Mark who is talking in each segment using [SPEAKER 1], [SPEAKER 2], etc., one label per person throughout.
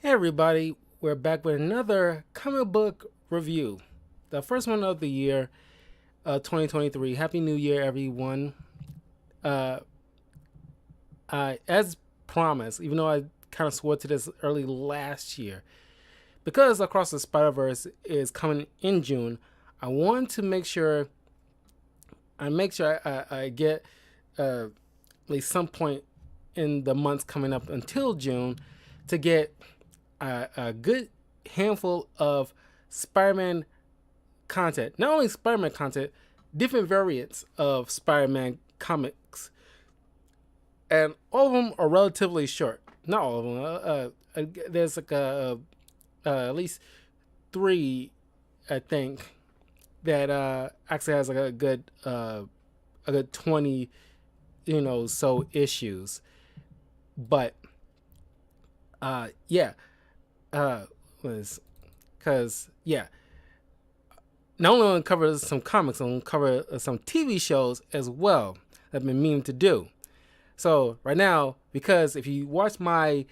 [SPEAKER 1] Hey everybody, we're back with another comic book review. The first one of the year, 2023. Happy New Year, everyone. Uh, as promised, even though I kind of swore to this early last year, because Across the Spider Verse is coming in June, I want to make sure I get at least some point in the months coming up until June to get a good handful of Spider-Man content. Not only Spider-Man content, different variants of Spider-Man comics, and all of them are relatively short. Not all of them. There's like at least three, I think, that actually has like a good 20, so issues. But yeah, was because yeah, not only want to cover some comics, I want to cover some TV shows as well that I've been meaning to do. So right now, because if you watch my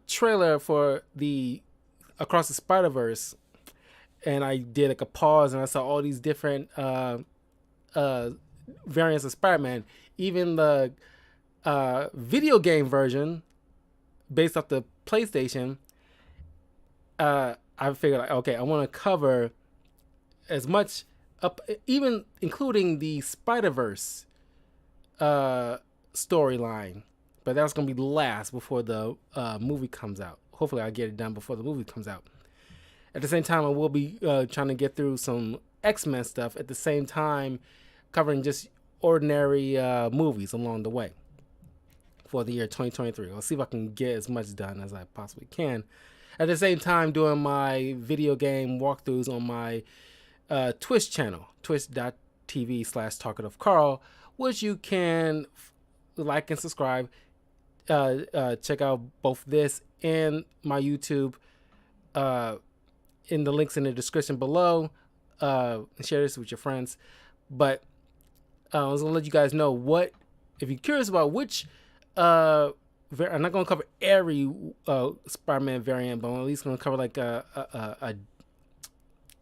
[SPEAKER 1] trailer for the Across the Spider Verse, and I did like a pause and I saw all these different uh, variants of Spider Man, even the video game version based off the PlayStation. I figured like, okay, I want to cover as much up, even including the Spider Verse storyline, but that's gonna be last before the movie comes out. Hopefully, I get it done before the movie comes out. At the same time, I will be trying to get through some X-Men stuff. At the same time, covering just ordinary movies along the way for the year 2023. I'll see if I can get as much done as I possibly can. At the same time, doing my video game walkthroughs on my Twitch channel, twitch.tv/talkativecarl, which you can like and subscribe. Check out both this and my YouTube in the links in the description below. Share this with your friends. But I was gonna let you guys know what, if you're curious about which, I'm not gonna cover every Spider-Man variant, but I'm at least gonna cover like I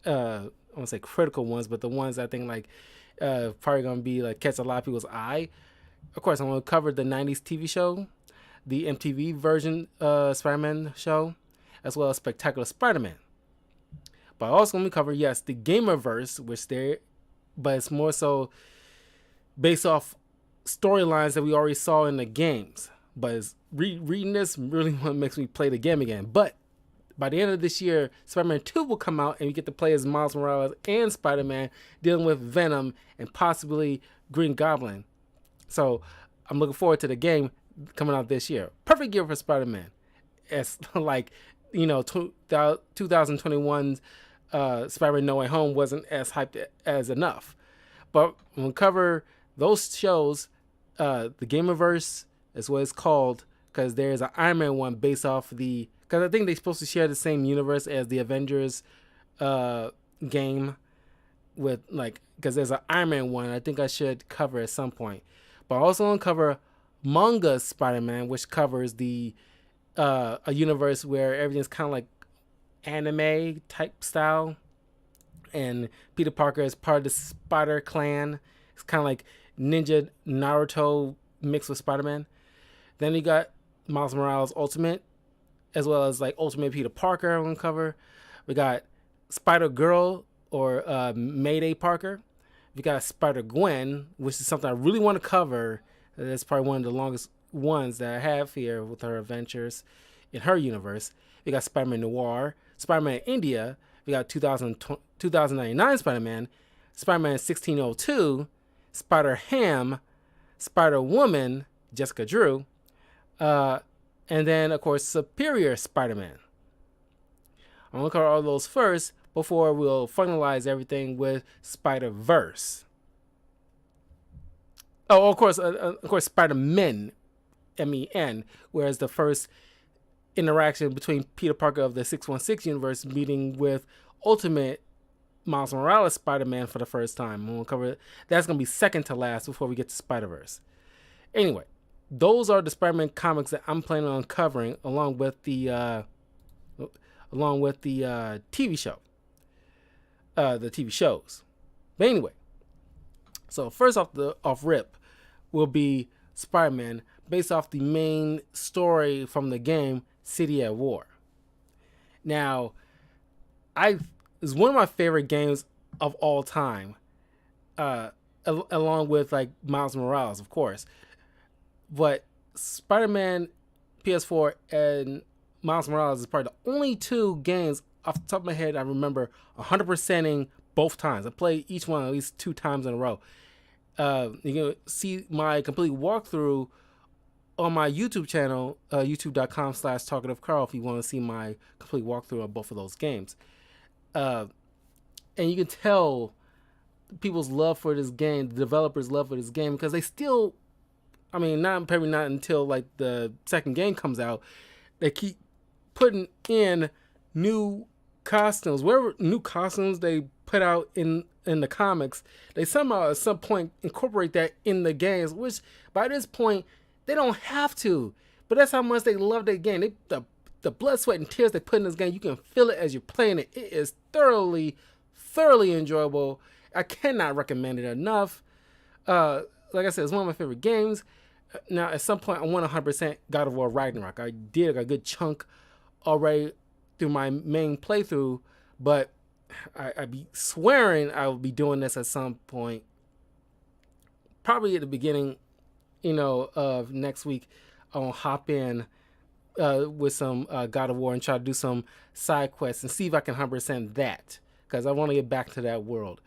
[SPEAKER 1] won't say critical ones, but the ones I think like probably gonna be like catch a lot of people's eye. Of course, I'm gonna cover the '90s TV show, the MTV version Spider-Man show, as well as Spectacular Spider-Man. But I also gonna cover, yes, the Gamerverse, which there, but it's more so based off storylines that we already saw in the games. But it's reading this really what makes me play the game again. But by the end of this year, Spider-Man 2 will come out, and we get to play as Miles Morales and Spider-Man dealing with Venom and possibly Green Goblin. So I'm looking forward to the game coming out this year. Perfect year for Spider-Man. It's like, 2021's Spider-Man No Way Home wasn't as hyped as enough. But we'll cover those shows, the Gamerverse is what it's called, because there's an Iron Man one based off because I think they're supposed to share the same universe as the Avengers game with like, because there's an Iron Man one I think I should cover at some point. But I also want to cover Manga Spider-Man, which covers the a universe where everything's kind of like anime type style, and Peter Parker is part of the Spider Clan. It's kind of like Ninja Naruto mixed with Spider-Man. Then you got Miles Morales Ultimate, as well as like Ultimate Peter Parker on cover. We got Spider Girl or Mayday Parker. We got Spider Gwen, which is something I really want to cover. That's probably one of the longest ones that I have here with her adventures in her universe. We got Spider-Man Noir, Spider-Man India. We got 2099 Spider-Man, Spider-Man 1602, Spider-Ham, Spider-Woman, Jessica Drew, and then, of course, Superior Spider-Man. I'm going to cover all those first before we'll finalize everything with Spider-Verse. Oh, of course, Spider-Men, Men, whereas the first interaction between Peter Parker of the 616 universe meeting with Ultimate Miles Morales Spider-Man for the first time. We'll cover that's going to be second to last before we get to Spider-Verse. Anyway, those are the Spider-Man comics that I'm planning on covering, along with the TV show, the TV shows. But anyway, so first off rip will be Spider-Man, based off the main story from the game City at War. Now, it's one of my favorite games of all time, along with like Miles Morales, of course. But Spider-Man PS4 and Miles Morales is probably the only two games off the top of my head I remember 100%ing both times. I played each one at least 2 times in a row. You can see my complete walkthrough on my YouTube channel, youtube.com/talkativecarl, if you want to see my complete walkthrough of both of those games. And you can tell people's love for this game, the developers' love for this game, because they still, I mean, probably not until like the second game comes out, they keep putting in new costumes. Whatever new costumes they put out in the comics, they somehow at some point incorporate that in the games, which by this point they don't have to. But that's how much they love their game. The blood, sweat, and tears they put in this game, you can feel it as you're playing it. It is thoroughly enjoyable. I cannot recommend it enough. Like I said, it's one of my favorite games. Now, at some point, I want 100% God of War Ragnarok. I did a good chunk already through my main playthrough, but I be swearing I will be doing this at some point. Probably at the beginning, of next week. I'll hop in with some God of War and try to do some side quests and see if I can 100% that, because I want to get back to that world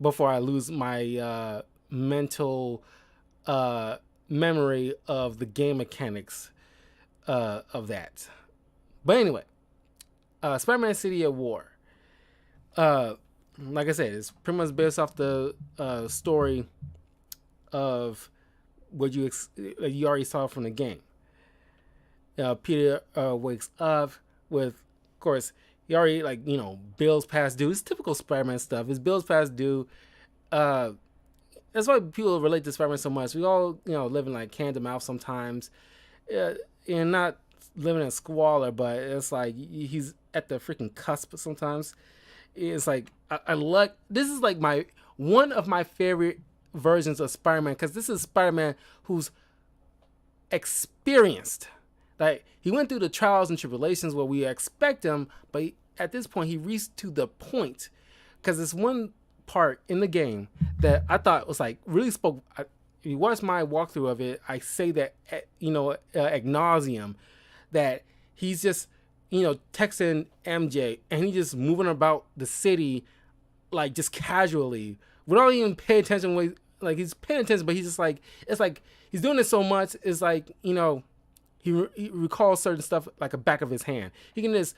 [SPEAKER 1] before I lose my mental memory of the game mechanics of that. But anyway, Spider-Man City at War. Like I said, it's pretty much based off the story of what you already saw from the game. Peter wakes up with, of course, he already bills past due. It's typical Spider-Man stuff. His bills past due. That's why people relate to Spider-Man so much. We all, live in like hand to mouth sometimes, and not living in squalor, but it's like he's at the freaking cusp sometimes. It's like I like, this is like one of my favorite versions of Spider-Man, because this is Spider-Man who's experienced. Like, he went through the trials and tribulations where we expect him, but at this point he reached to the point, because it's one part in the game that I thought was like really spoke. If you watch my walkthrough of it, I say that ad nauseum, that he's just texting MJ and he's just moving about the city like just casually without even paying attention. Like, he's paying attention, but he's just like, it's like he's doing it so much. It's like he recalls certain stuff like a back of his hand. He can just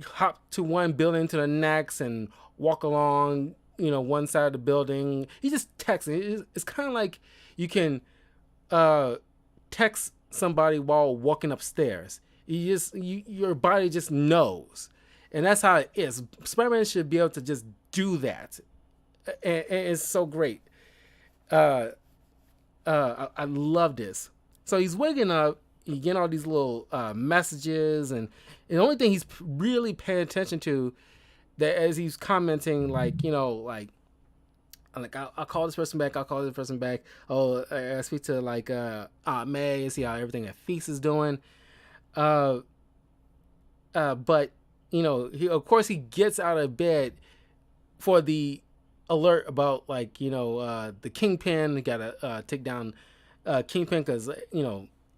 [SPEAKER 1] hop to one building to the next and walk along one side of the building. He just texting. It's kind of like you can text somebody while walking upstairs. Your body just knows, and that's how it is. Spider-Man should be able to just do that, and it's so great. I love this. So he's waking up, you get all these little messages, and the only thing he's really paying attention to, that as he's commenting, I'll call this person back, I'll call this person back. Oh, I speak to Aunt May and see how everything at Feast is doing. But he gets out of bed for the alert about the Kingpin. He gotta take down Kingpin, because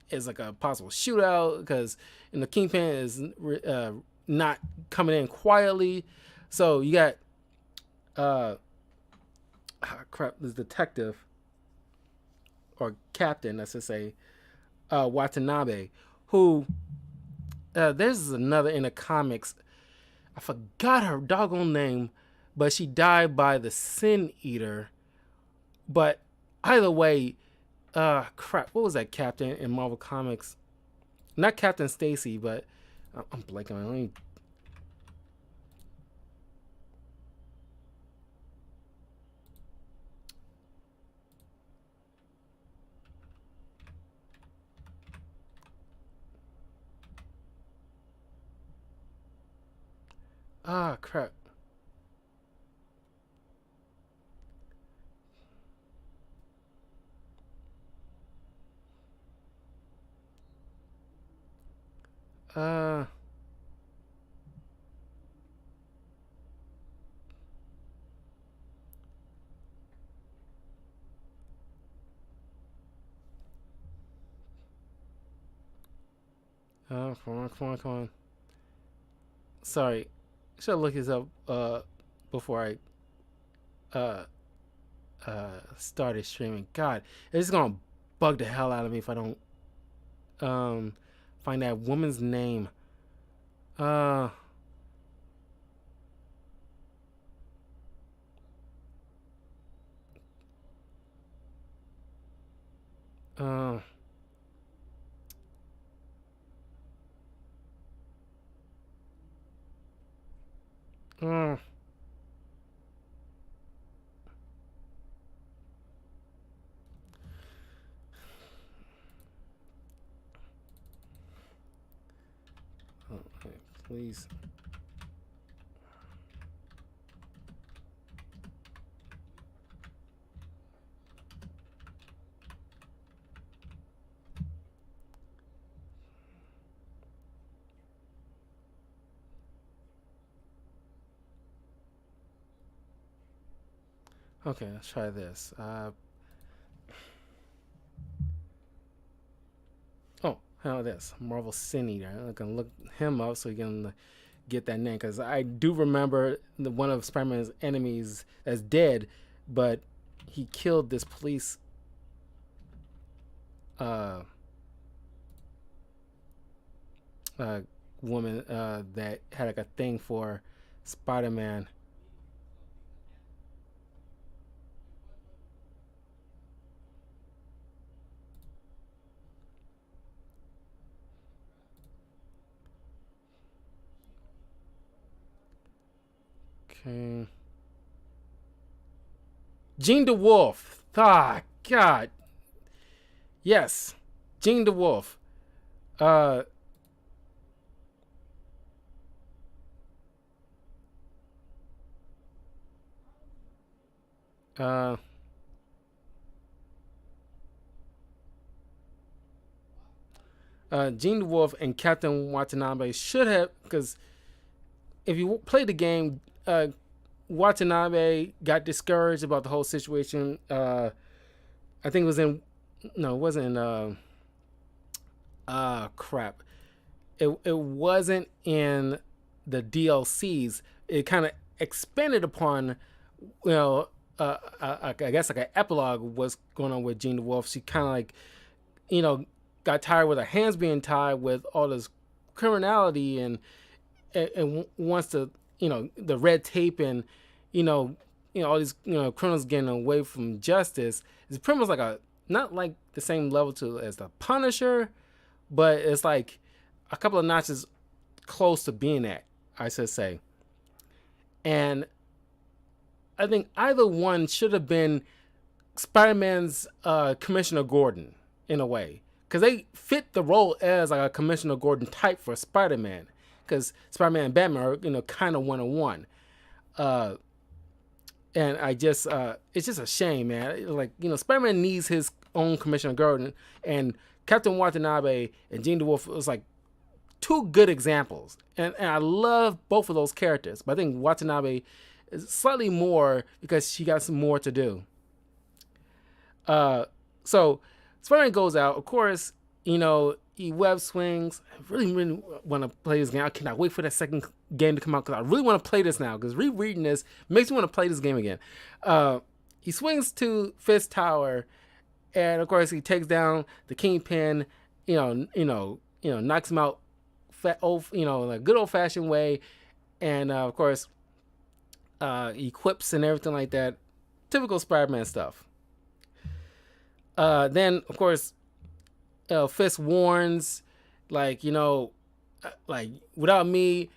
[SPEAKER 1] it's like a possible shootout, because the Kingpin is not coming in quietly. So you got this detective, or captain, let's just say, Watanabe, who there's another in the comics. I forgot her doggone name, but she died by the Sin Eater. But either way, what was that captain in Marvel Comics? Not Captain Stacy, but I'm blanking on it. Ah, crap. Uh, come on. Sorry. Should look this up before I started streaming. God, it's gonna bug the hell out of me if I don't um find that woman's name. Uh uh uh okay, please. Okay, let's try this. Oh, how about this? Marvel Sin Eater. I can look him up so you can get that name because I do remember one of Spider-Man's enemies that's dead, but he killed this police uh, uh, woman that had like a thing for Spider-Man. Okay. Jean DeWolf. Ah, God. Yes. Jean DeWolf. Uh, uh, Jean DeWolf and Captain Watanabe should have, because if you play the game, Watanabe got discouraged about the whole situation. I think it was in, no, it wasn't in, crap. It wasn't in the DLCs. It kind of expanded upon, you know, I guess like an epilogue was going on with Jean DeWolf. She kind of like, you know, got tired with her hands being tied with all this criminality and wants to, you know, the red tape and, all these, criminals getting away from justice. It's pretty much like a, not like the same level to as the Punisher, but it's like a couple of notches close to being that, I should say. And I think either one should have been Spider-Man's Commissioner Gordon in a way, because they fit the role as like a Commissioner Gordon type for Spider-Man, because Spider-Man and Batman are kind of one on one. And I just it's just a shame, man. Like, Spider-Man needs his own Commissioner Gordon, and Captain Watanabe and Jean DeWolf was like two good examples, and I love both of those characters. But I think Watanabe is slightly more because she got some more to do. So Spider-Man goes out. Of course, he web swings. I really want to play this game. I cannot wait for that second game to come out because I really want to play this now. Because rereading this makes me want to play this game again. He swings to Fisk Tower, and of course he takes down the Kingpin. Knocks him out, in a good old fashioned way, and of course, equips and everything like that. Typical Spider-Man stuff. Then of course, Fisk warns, like, like, without me,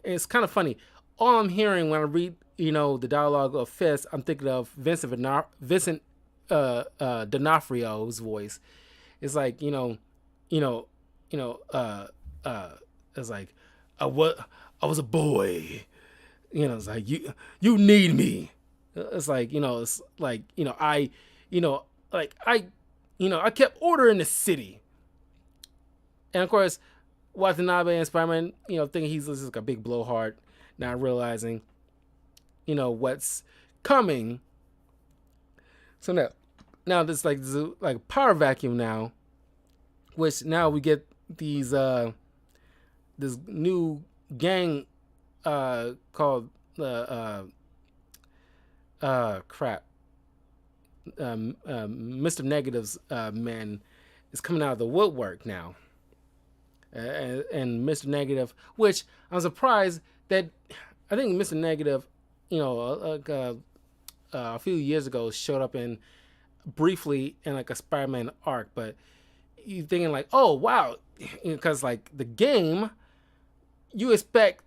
[SPEAKER 1] it's kind of funny. All I'm hearing when I read, the dialogue of Fisk, I'm thinking of Vincent D'Onofrio's voice. It's like, it's like, was I was a boy. It's like you need me. It's like it's like you know like I kept order in the city, and of course Watanabe and Spider-Man thinking he's just like a big blowhard, not realizing what's coming. So now there's like power vacuum now, which now we get these this new gang called crap. Mr. Negative's men is coming out of the woodwork now, and Mr. Negative, which I'm surprised that I think Mr. Negative, a few years ago showed up in briefly in like a Spider-Man arc, but you thinking like, oh wow, because like the game, you expect,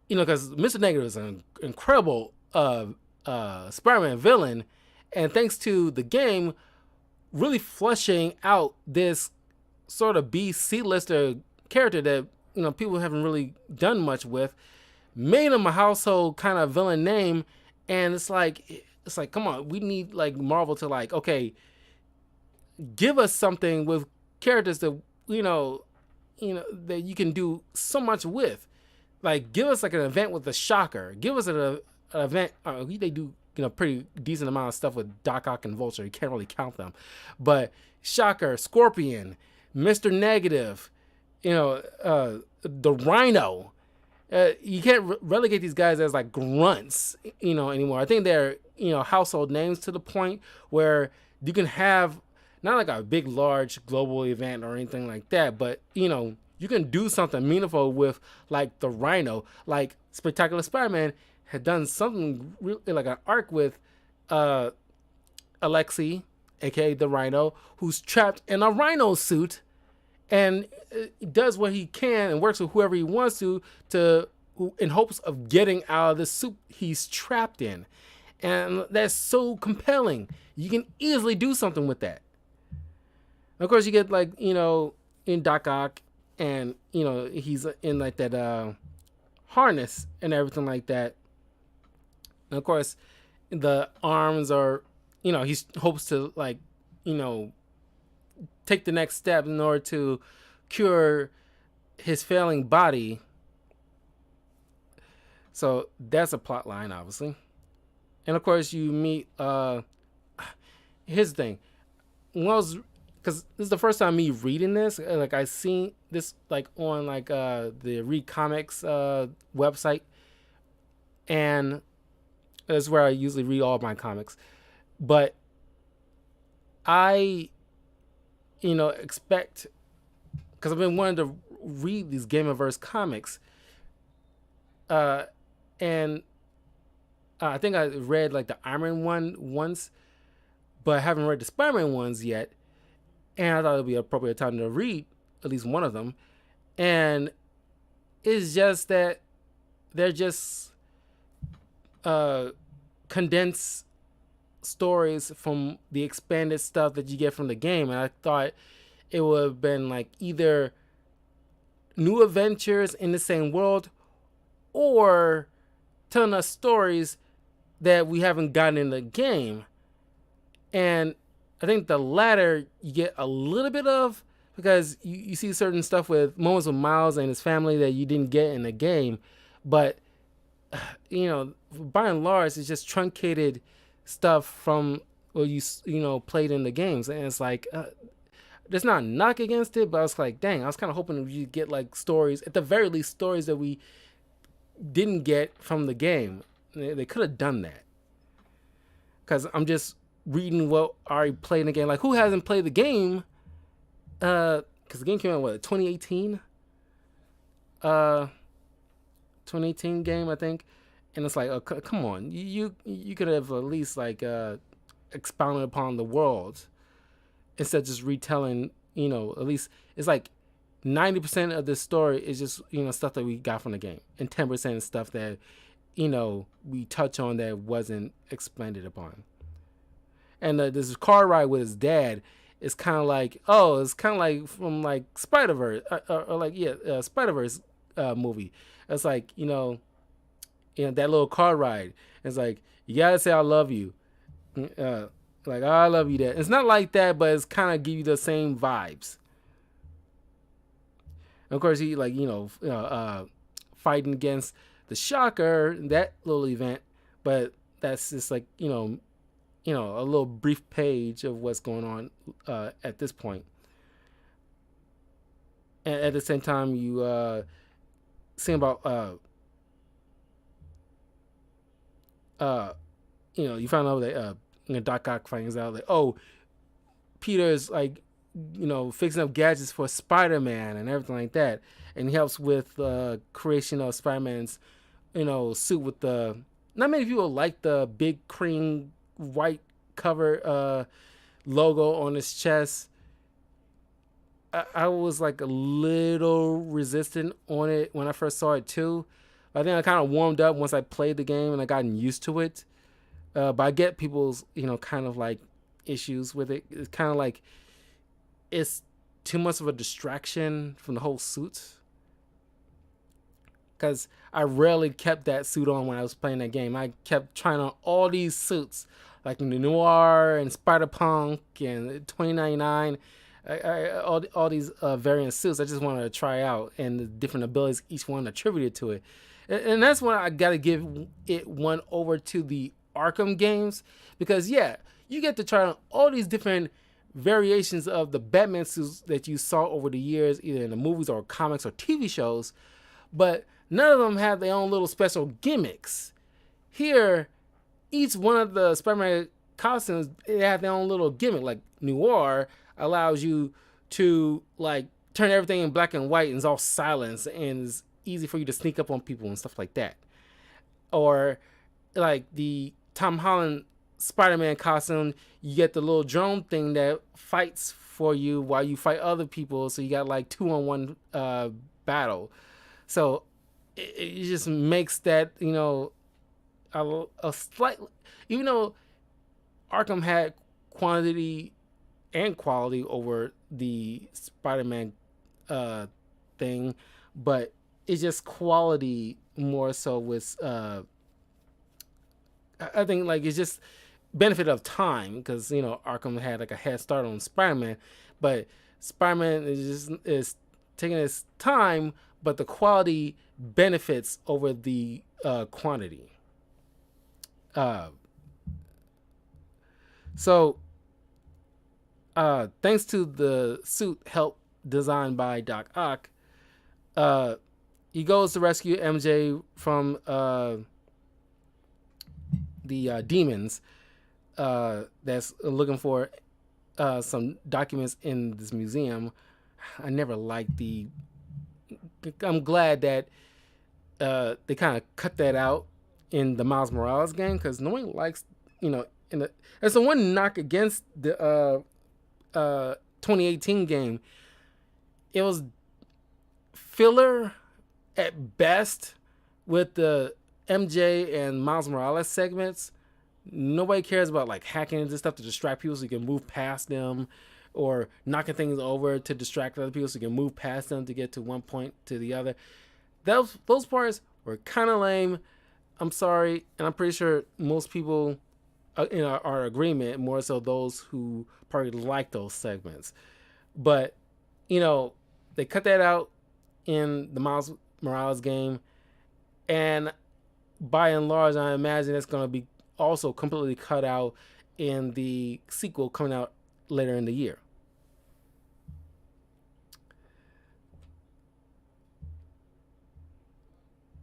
[SPEAKER 1] because Mr. Negative is an incredible Spider-Man villain, and thanks to the game really fleshing out this sort of B C-lister character that people haven't really done much with, made him a household kind of villain name, and it's like come on, we need like Marvel to like, okay, give us something with characters that that you can do so much with. Like, give us like an event with the Shocker. Give us an event. They do pretty decent amount of stuff with Doc Ock and Vulture. You can't really count them, but Shocker, Scorpion, Mr. Negative, the Rhino. You can't relegate these guys as like grunts, anymore. I think they're household names to the point where you can have not like a big, large global event or anything like that, but you can do something meaningful with like the Rhino. Like Spectacular Spider-Man had done something really, like an arc with Alexei, aka the Rhino, who's trapped in a Rhino suit and does what he can and works with whoever he wants to in hopes of getting out of the suit he's trapped in. And that's so compelling. You can easily do something with that. Of course, you get like, in Doc Ock, and, he's in like that harness and everything like that. And of course, the arms are, he hopes to like, take the next step in order to cure his failing body. So that's a plot line, obviously. And of course, you meet, here's the thing. Because this is the first time me reading this, like I seen this like on like the Read Comics website, and that's where I usually read all of my comics. But I, expect, because I've been wanting to read these Gameverse comics, and I think I read like the Iron Man one once, but I haven't read the Spider-Man ones yet. And I thought it would be an appropriate time to read at least one of them. And it's just that they're just condensed stories from the expanded stuff that you get from the game. And I thought it would have been like either new adventures in the same world or telling us stories that we haven't gotten in the game. And I think the latter you get a little bit of, because you see certain stuff with moments with Miles and his family that you didn't get in the game. But, by and large, it's just truncated stuff from what you played in the games. And it's like, there's not a knock against it, but I was like, dang, I was kind of hoping we get like stories, at the very least stories that we didn't get from the game. They could have done that. Because I'm just reading what I already played in the game. Like, who hasn't played the game? Because the game came out, 2018? 2018 game, I think. And it's like, oh, come on. You could have at least, like, expounded upon the world instead of just retelling, at least, it's like 90% of the story is just, stuff that we got from the game. And 10% is stuff that, we touch on that wasn't expanded upon. And this car ride with his dad is kind of like, it's kind of like from like Spider-Verse, or like, Spider-Verse, movie. It's like that little car ride. It's like you gotta say I love you, uh, like I love you. That it's not like that, but it's kind of give you the same vibes. And of course, he like fighting against the Shocker, that little event, but that's just like a little brief page of what's going on at this point. And at the same time, you see about uh, you find out that Doc Ock finds out that Peter's like fixing up gadgets for Spider-Man and everything like that, and he helps with creation of Spider-Man's suit with the. Not many people like the big cream white cover logo on his chest. I was like a little resistant on it when I first saw it too. I think I kind of warmed up once I played the game and I gotten used to it. But I get people's kind of like issues with it. It's kind of like it's too much of a distraction from the whole suit. Because I rarely kept that suit on when I was playing that game. I kept trying on all these suits, like the Noir and Spider Punk and 2099. All these variant suits I just wanted to try out and the different abilities each one attributed to it. And that's when I got to give it one over to the Arkham games, because you get to try on all these different variations of the Batman suits that you saw over the years, either in the movies or comics or TV shows, but none of them have their own little special gimmicks. Here, each one of the Spider-Man costumes, they have their own little gimmick. Like Noir allows you to like turn everything in black and white and it's all silence and it's easy for you to sneak up on people and stuff like that. Or like the Tom Holland Spider-Man costume, you get the little drone thing that fights for you while you fight other people, so you got like 2-on-1 battle. So it just makes that a slight, even though Arkham had quantity and quality over the Spider-Man thing, but it's just quality more so with I think like it's just benefit of time, because Arkham had like a head start on Spider-Man, but Spider-Man is taking its time, but the quality benefits over the quantity. So thanks to the suit help designed by Doc Ock, he goes to rescue MJ from the demons that's looking for some documents in this museum. I never liked the. I'm glad that they kind of cut that out in the Miles Morales game, because no one likes, there's the one knock against the 2018 game. It was filler at best with the MJ and Miles Morales segments. Nobody cares about like hacking into stuff to distract people so you can move past them, or knocking things over to distract other people so you can move past them to get to one point to the other. Those parts were kind of lame. I'm sorry, and I'm pretty sure most people in our agreement, more so those who probably like those segments. But they cut that out in the Miles Morales game, and by and large, I imagine it's going to be also completely cut out in the sequel coming out later in the year.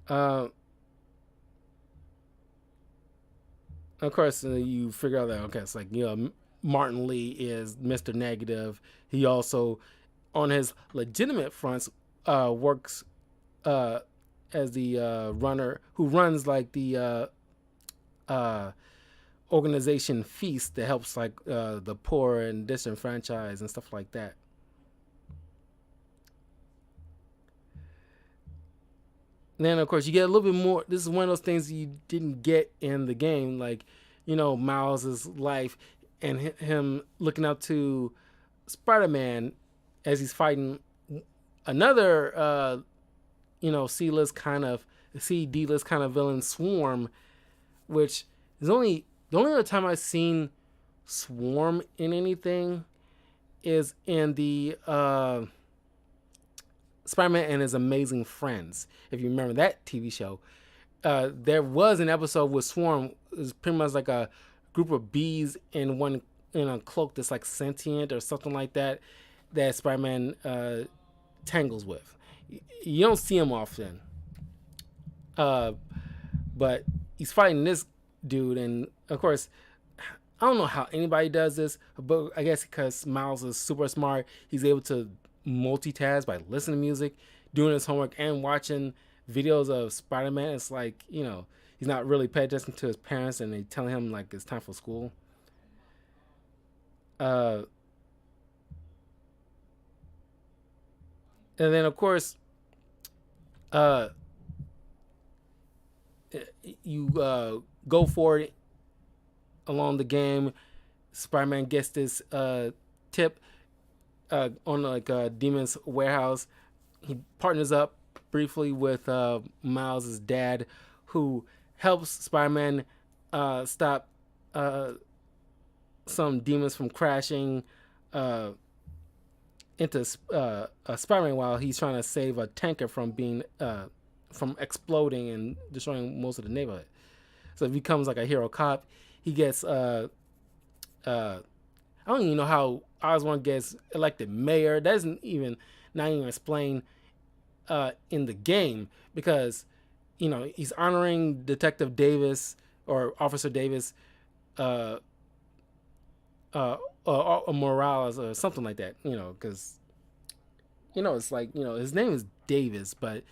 [SPEAKER 1] Of course, you figure out that it's like Martin Lee is Mr. Negative. He also, on his legitimate fronts, works as the runner who runs like the organization Feast that helps like the poor and disenfranchised and stuff like that. And then of course you get a little bit more. This is one of those things you didn't get in the game, like Miles's life and him looking up to Spider-Man as he's fighting another C-list kind of C-D-list kind of villain Swarm, which is only the only other time I've seen Swarm in anything is in the Spider-Man and His Amazing Friends. If you remember that TV show, there was an episode with Swarm. It was pretty much like a group of bees in a cloak that's like sentient or something like that. That Spider-Man tangles with. You don't see him often, but he's fighting this dude, and of course, I don't know how anybody does this, but I guess because Miles is super smart, he's able to multitask by listening to music, doing his homework, and watching videos of Spider-Man. It's like, he's not really paying attention to his parents, and they telling him like it's time for school. Uh, and then of course, uh, you go forward along the game. Spider-Man gets this tip on like Demon's warehouse. He partners up briefly with Miles' dad, who helps Spider-Man stop some demons from crashing into Spider-Man while he's trying to save a tanker from being from exploding and destroying most of the neighborhood. So he becomes like a hero cop. He gets I don't even know how Osborn gets elected mayor. That isn't even not even explained in the game, because he's honoring Detective Davis or Officer Davis, or Morales or something like that. Because it's like his name is Davis, but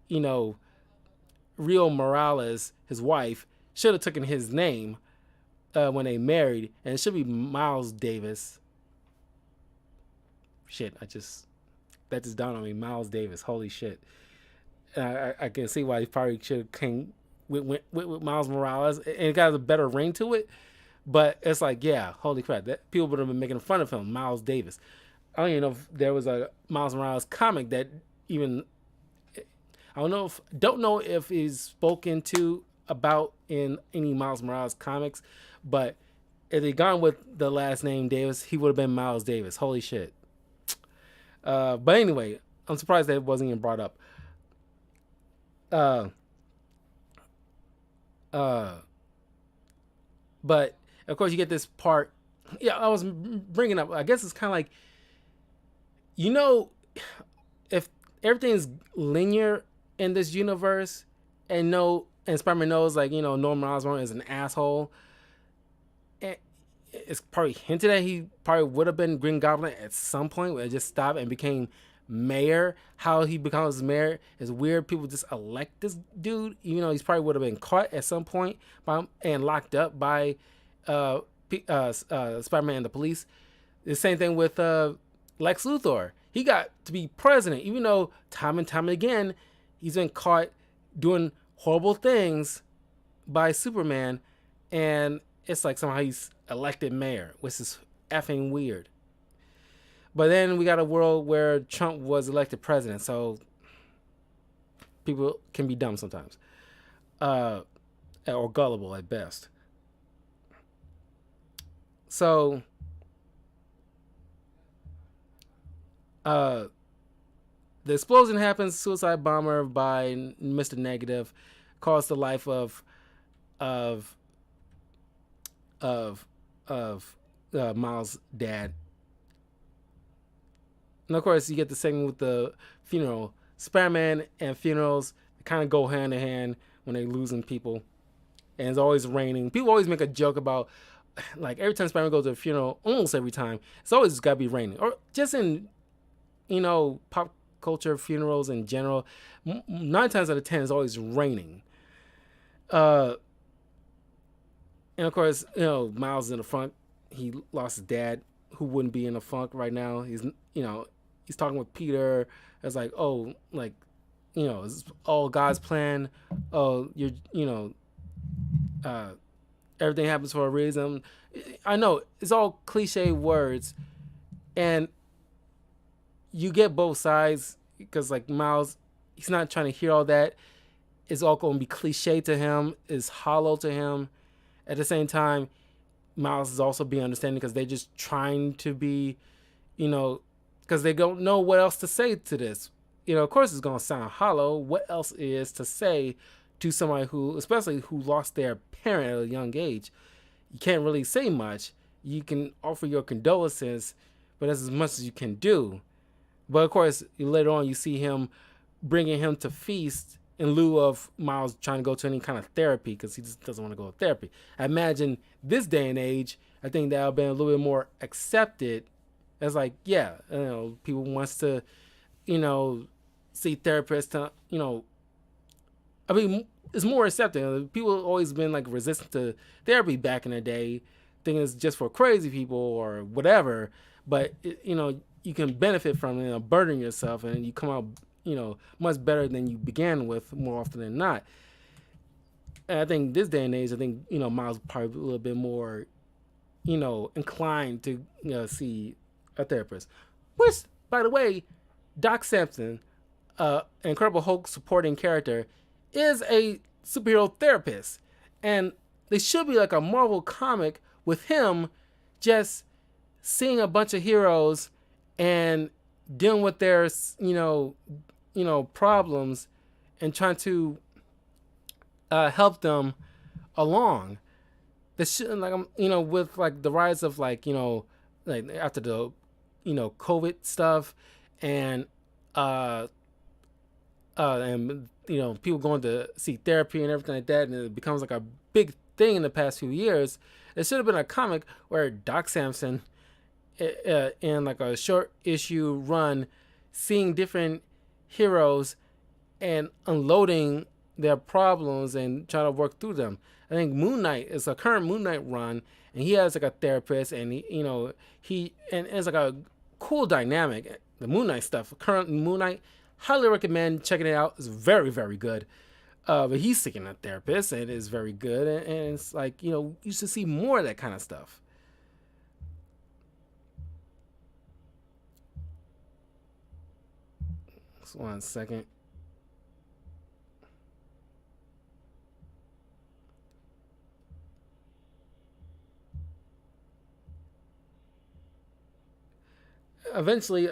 [SPEAKER 1] Rio Morales, his wife, should have taken his name when they married, and it should be Miles Davis. Shit, that just dawned on me. Miles Davis, holy shit. I can see why he probably should have came with Miles Morales, and it got a better ring to it. But it's like, yeah, holy crap, that people would have been making fun of him, Miles Davis. I don't even know if there was a Miles Morales comic that even. Don't know if he's spoken to about in any Miles Morales comics, but if they gone with the last name Davis, he would have been Miles Davis. Holy shit. But anyway, I'm surprised that it wasn't even brought up. But of course you get this part. Yeah, I was bringing up. I guess it's kind of like, if everything's linear in this universe, and Spider-Man knows, like, Norman Osborn is an asshole, and it's probably hinted that he probably would have been Green Goblin at some point, where it just stopped and became mayor. How he becomes mayor is weird. People just elect this dude, he's probably would have been caught at some point and locked up by Spider-Man and the police. The same thing with Lex Luthor. He got to be president, even though time and time again he's been caught doing horrible things by Superman, and it's like somehow he's elected mayor, which is effing weird. But then we got a world where Trump was elected president, so people can be dumb sometimes, or gullible at best. So, the explosion happens. Suicide bomber by Mr. Negative cost the life of Miles' dad. And of course, you get the segment with the funeral. Spider-Man and funerals kind of go hand in hand when they're losing people. And it's always raining. People always make a joke about, like, every time Spider-Man goes to a funeral, almost every time, it's always got to be raining. Or just in, pop culture funerals in general, 9 times out of 10 it's always raining. And of course, Miles is in the front. He lost his dad, who wouldn't be in the funk right now. He's talking with Peter. It's like, oh, like, it's all God's plan. Oh, everything happens for a reason. I know it's all cliche words, and you get both sides, because like Miles he's not trying to hear all that. It's all going to be cliche to him. It's hollow to him. At the same time, Miles is also being understanding because they're just trying to be, you know, because they don't know what else to say to this. Of course it's going to sound hollow. What else is to say to somebody who, especially who lost their parent at a young age? You can't really say much. You can offer your condolences, but that's as much as you can do. But of course, later on, you see him bringing him to feast in lieu of Miles trying to go to any kind of therapy because he just doesn't want to go to therapy. I imagine this day and age, I think that would have been a little bit more accepted. It's like, yeah, people wants to, see therapists to, I mean, it's more accepted. People have always been like resistant to therapy back in the day, thinking it's just for crazy people or whatever. But you can benefit from it, burden yourself, and you come out, much better than you began with more often than not. And I think this day and age, Miles probably a little bit more, inclined to see a therapist. Which, by the way, Doc Samson, Incredible Hulk supporting character, is a superhero therapist, and they should be like a Marvel comic with him just seeing a bunch of heroes and dealing with their problems and trying to help them along. This should, like, with like the rise of like after the COVID stuff and people going to seek therapy and everything like that, and it becomes like a big thing in the past few years. It should have been a comic where Doc Samson, in like a short issue run, seeing different heroes and unloading their problems and trying to work through them. I think Moon Knight is a current Moon Knight run, and he has like a therapist, and he and it's like a cool dynamic. The Moon Knight stuff, current Moon Knight, highly recommend checking it out. It's very, very good. But he's seeking a therapist, and it's very good. And it's like, you should see more of that kind of stuff. Just 1 second. Eventually,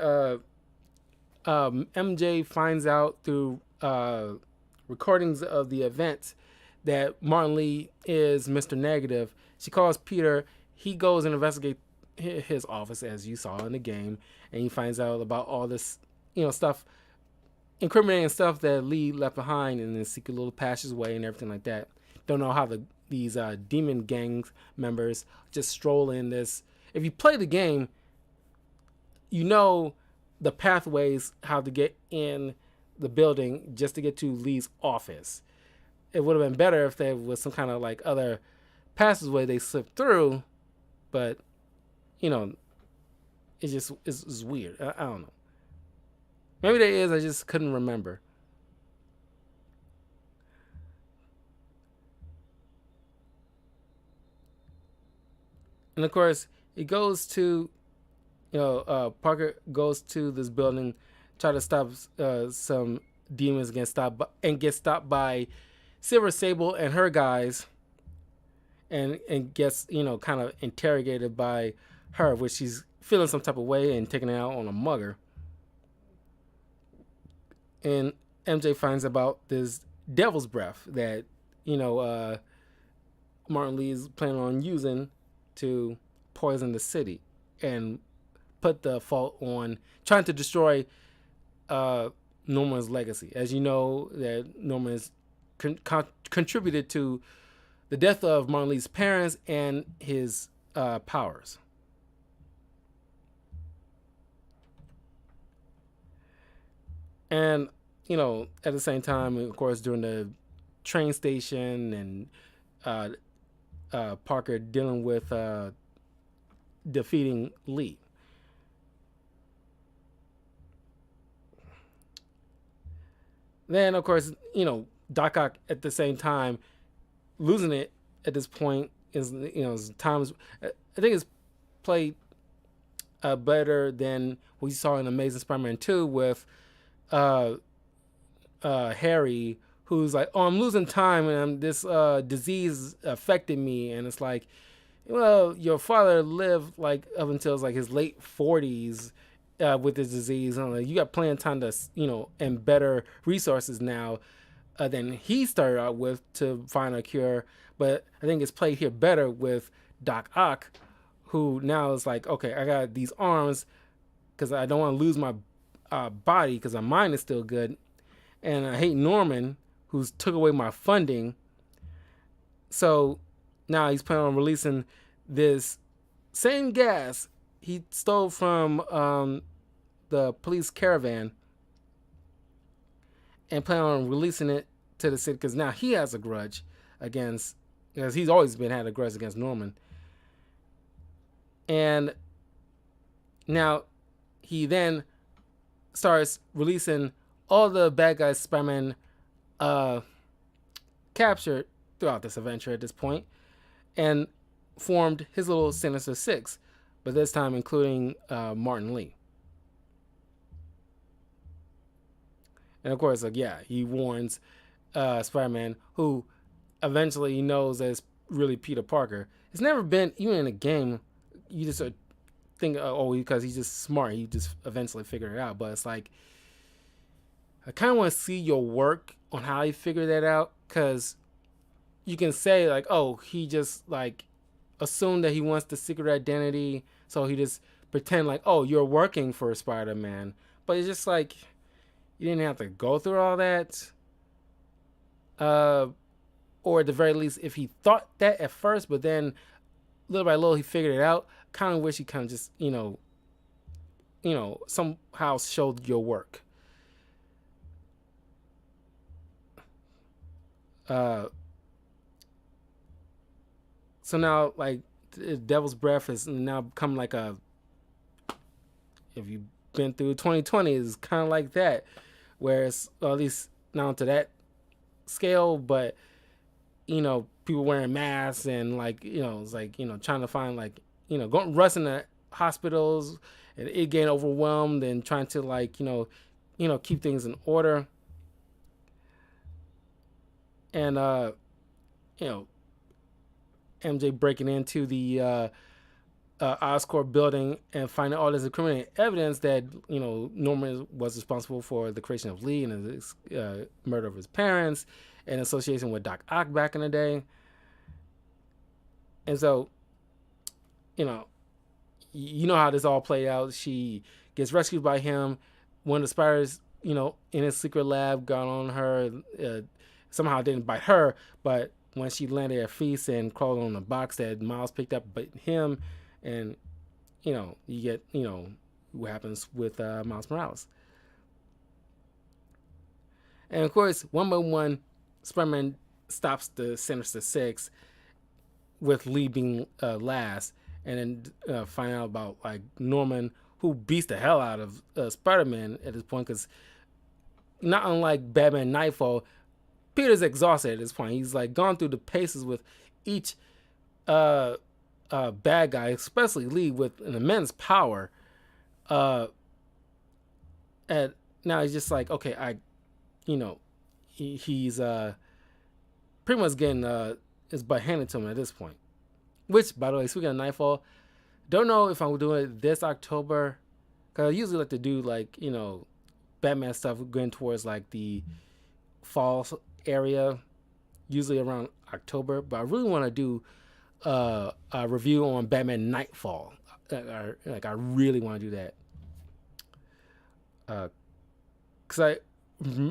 [SPEAKER 1] MJ finds out through recordings of the event that Martin Lee is Mr. Negative. She calls Peter. He goes and investigates his office, as you saw in the game, and he finds out about all this, stuff, incriminating stuff that Lee left behind in the secret little passageway and everything like that. Don't know how these demon gang members just stroll in this. If you play the game, the pathways, how to get in the building just to get to Lee's office. It would have been better if there was some kind of like other passageway they slipped through, but it's weird. I don't know. Maybe there is. I just couldn't remember. And of course, he goes to Parker goes to this building, try to stop some demons, get stopped by Silver Sable and her guys, and gets kind of interrogated by her, which she's feeling some type of way and taking it out on a mugger. And MJ finds about this devil's breath that Martin Lee's planning on using to poison the city and put the fault on trying to destroy Norman's legacy. As you know, that Norman has contributed to the death of Martin Lee's parents and his powers. And at the same time, of course, during the train station and Parker dealing with defeating Lee. Then, of course, Doc Ock at the same time losing it at this point is, times. I think it's played better than what you saw in Amazing Spider-Man 2 with Harry, who's like, "Oh, I'm losing time, and this disease affected me," and it's like, well, your father lived like up until like his late 40s with this disease. And like, you got plenty of time to, and better resources now than he started out with to find a cure. But I think it's played here better with Doc Ock, who now is like, okay, I got these arms because I don't want to lose my body because my mind is still good. And I hate Norman, who's took away my funding. So now he's planning on releasing this same gas he stole from the police caravan and planning on releasing it to the city because now he has a grudge against, because he's always been had a grudge against Norman. And now he then starts releasing all the bad guys Spider-Man captured throughout this adventure at this point, and formed his little Sinister Six, but this time including Martin Lee. And of course, like, yeah, he warns Spider-Man, who eventually knows that it's really Peter Parker. It's never been, even in a game, you just think, oh, because he's just smart, he just eventually figured it out. But it's like, I kind of want to see your work on how you figure that out, because you can say like, oh, he just like assumed that he wants the secret identity, so he just pretend like, oh, you're working for Spider-Man. But it's just like, you didn't have to go through all that. Or at the very least, if he thought that at first, but then little by little he figured it out, kind of wish he kind of just, somehow showed your work. So now, like, Devil's Breath is now become like a, if you've been through 2020, is kind of like that, where it's, well, at least not to that scale, but people wearing masks and like, it's like, trying to find like, going rushing to hospitals and it getting overwhelmed and trying to like, keep things in order. And MJ breaking into the Oscorp building and finding all this incriminating evidence that Norman was responsible for the creation of Lee and his murder of his parents and association with Doc Ock back in the day. And so, you know how this all played out. She gets rescued by him. One of the spiders, in his secret lab, got on her. Somehow didn't bite her, but when she landed at feast and crawled on the box that Miles picked up, bit him, and you get what happens with Miles Morales. And of course, one by one, Spider-Man stops the Sinister Six, with Lee being last, and then find out about like Norman, who beats the hell out of Spider-Man at this point, because not unlike Batman Nightfall, Peter's exhausted at this point. He's like gone through the paces with each bad guy, especially Lee, with an immense power. And now he's just like, okay, he's pretty much getting his butt handed to him at this point. Which, by the way, speaking of Nightfall, don't know if I'm doing it this October, because I usually like to do like Batman stuff going towards like the fall area, usually around October. But I really want to do a review on Batman Nightfall. Like I really want to do that, because I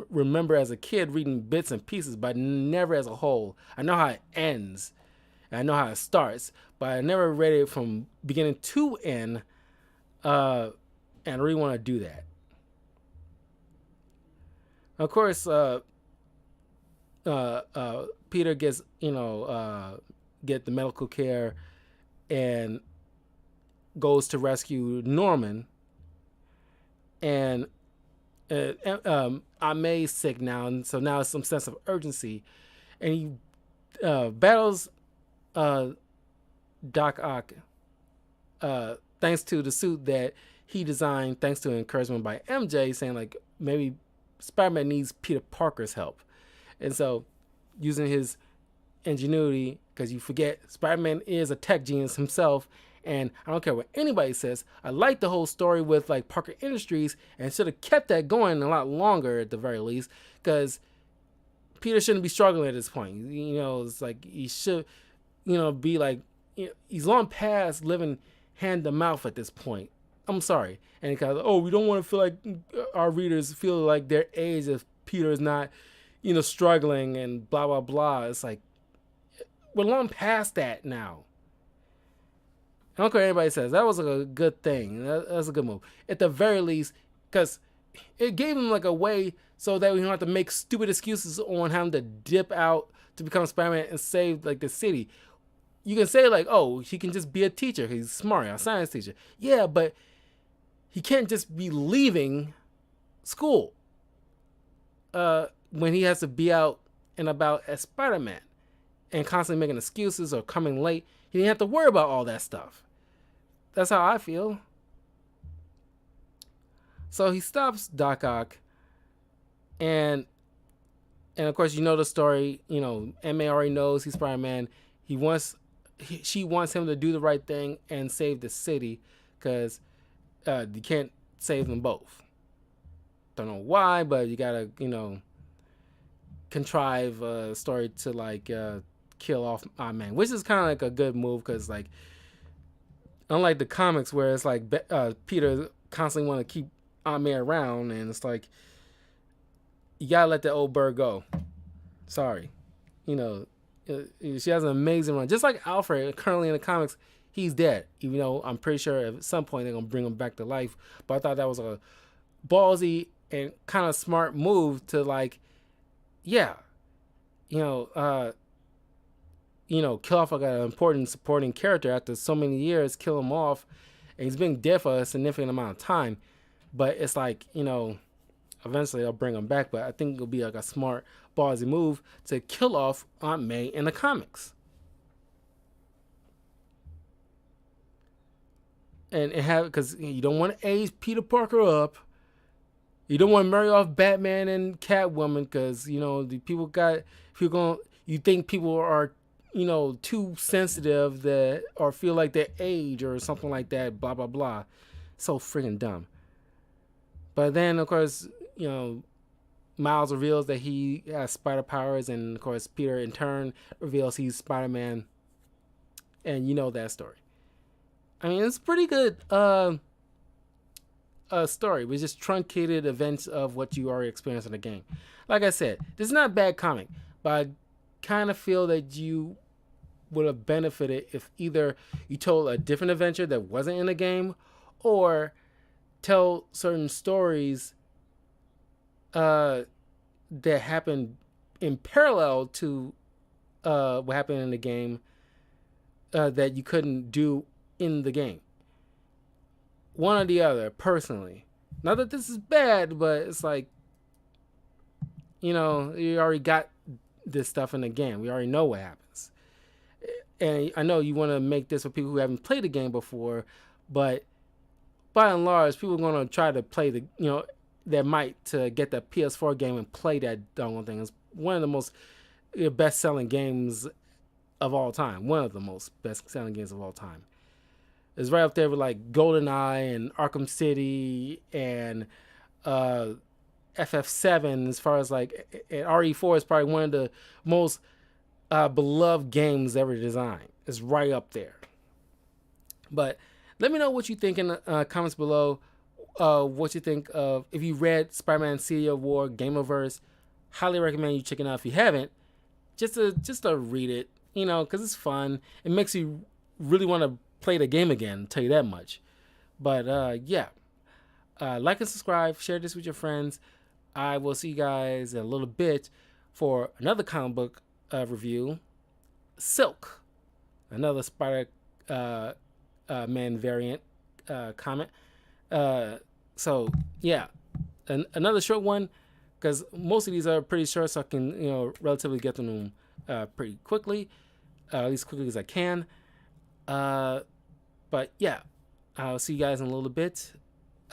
[SPEAKER 1] remember as a kid reading bits and pieces, but never as a whole. I know how it ends, and I know how it starts, but I never read it from beginning to end. And I really want to do that. Of course, Peter gets get the medical care and goes to rescue Norman. And May's sick now, and so now it's some sense of urgency, and he battles Doc Ock thanks to the suit that he designed, thanks to encouragement by MJ, saying like maybe Spider-Man needs Peter Parker's help. And so using his ingenuity, because you forget Spider-Man is a tech genius himself, and I don't care what anybody says, I like the whole story with like Parker Industries, and should have kept that going a lot longer at the very least, because Peter shouldn't be struggling at this point. You know, it's like he should, you know, be like, you know, he's long past living hand to mouth at this point. I'm sorry. And because, oh, we don't want to feel like our readers feel like their age if Peter is not, you know, struggling and blah, blah, blah. It's like, we're long past that now. I don't care what anybody says. That was a good thing. That's a good move. At the very least, because it gave him like a way so that we don't have to make stupid excuses on having to dip out to become Spider-Man and save like the city. You can say like, oh, he can just be a teacher. He's smart, a science teacher. Yeah, but he can't just be leaving school when he has to be out and about as Spider-Man and constantly making excuses or coming late. He didn't have to worry about all that stuff. That's how I feel. So he stops Doc Ock, and of course you know the story. You know, MA already knows he's Spider-Man. She wants him to do the right thing and save the city, because you can't save them both. Don't know why, but you gotta, you know, contrive a story to like kill off Aunt May, which is kind of like a good move, because like unlike the comics where it's like Peter constantly want to keep Aunt May around, and it's like you gotta let that old bird go. Sorry, you know, she has an amazing run, just like Alfred. Currently in the comics, he's dead, even though I'm pretty sure at some point they're gonna bring him back to life. But I thought that was a ballsy and kind of smart move to like, yeah, you know, kill off like an important supporting character after so many years, kill him off, and he's been dead for a significant amount of time. But it's like, you know, eventually they'll bring him back. But I think it'll be like a smart, ballsy move to kill off Aunt May in the comics. And have, because you don't want to age Peter Parker up. You don't want to marry off Batman and Catwoman, because, you know, the people got, if you're going, you think people are, you know, too sensitive that, or feel like their age or something like that, blah, blah, blah. So freaking dumb. But then, of course, you know, Miles reveals that he has spider powers, and of course, Peter in turn reveals he's Spider-Man. And you know that story. I mean, it's pretty good story with just truncated events of what you already experienced in the game. Like I said, this is not a bad comic, but I kind of feel that you would have benefited if either you told a different adventure that wasn't in the game, or tell certain stories that happened in parallel to what happened in the game that you couldn't do in the game. One or the other, personally. Not that this is bad, but it's like, you know, you already got this stuff in the game. We already know what happens. And I know you want to make this for people who haven't played the game before, but by and large, people are going to try to play the, you know, that might to get the PS4 game and play that doggone thing. It's one of the most best-selling games of all time. One of the most best-selling games of all time. It's right up there with like GoldenEye and Arkham City and FF7. As far as like, and RE4 is probably one of the most beloved games ever designed. It's right up there. But let me know what you think in the comments below. What you think of, if you read Spider-Man City of War Gameverse. Highly recommend you check it out if you haven't. Just to read it, you know, because it's fun. It makes you really want to play the game again, I'll tell you that much. But yeah, like and subscribe, share this with your friends. I will see you guys in a little bit for another comic book review, Silk, another Spider-Man variant comic. So yeah, another short one, because most of these are pretty short, so I can, you know, relatively get them pretty quickly, at least quickly as I can. But yeah, I'll see you guys in a little bit.